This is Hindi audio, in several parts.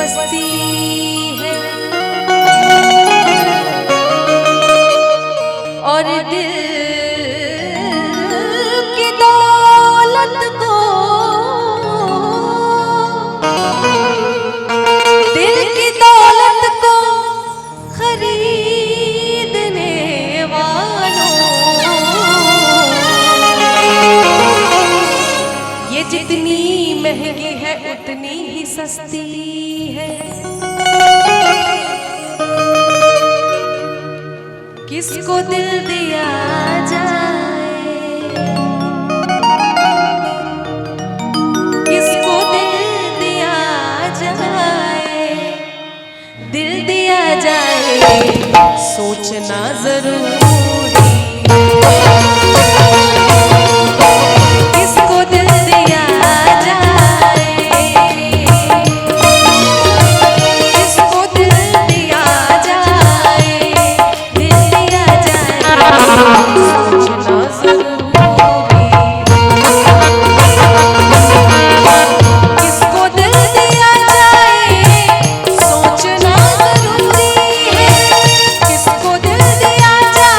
मस्ती है और दिल की दौलत को खरीदने वालों, ये जितनी महंगी है उतनी ही सस्ती है। किसको दिल दिया जाए, किसको दिल दिया जाए, दिल दिया जाए सोचना जरूरी। किसको दिल दिया जाए, किसको दिल दिया जाए, दिल दिया जाए सोचना जरूरी। किसको दिल दिया जाए सोचना जरूरी है। किसको दिल दिया जाए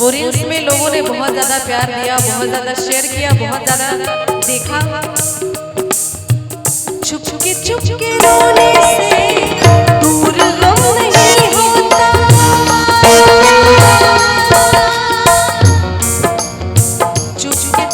वो रील्स में लोगों ने बहुत ज्यादा प्यार दिया, बहुत ज्यादा शेयर किया, बहुत ज्यादा देखा। चुप के रोने से दूर गम नहीं होता, चुप के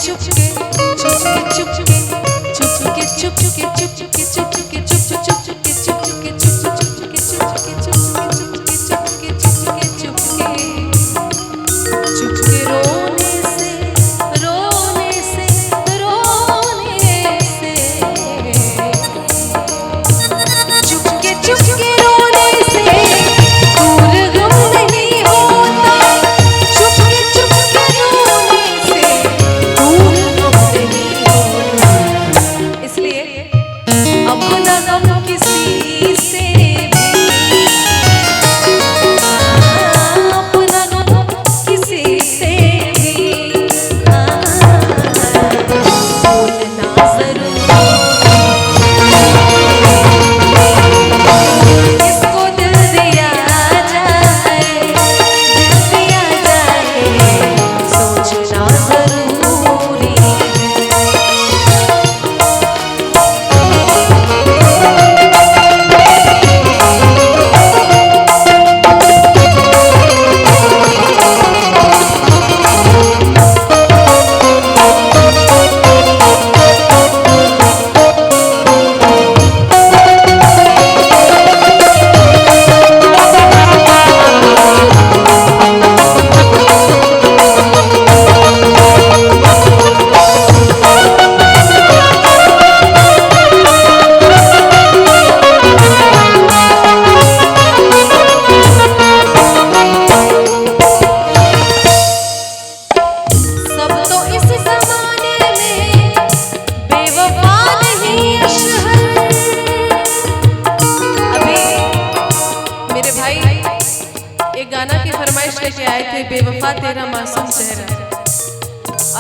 लेके आए थे बेवफा तेरा मासूम चेहरा।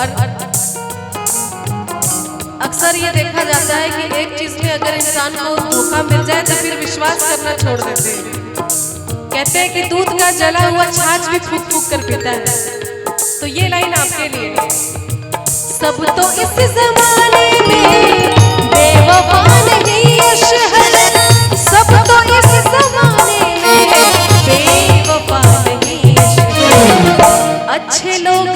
और अक्सर ये देखा जाता है कि एक चीज में अगर इंसान को धोखा मिल जाए तो फिर विश्वास करना छोड़ देते हैं। कहते हैं कि दूध का जला हुआ छाछ भी फूक फूक कर पीता है। तो ये लाइन आपके लिए। सब तो इस जमाने में बेवफा नहीं अशहर, सब तो इस जमाने में बेवफा नहीं अशहर। अच्छे लोग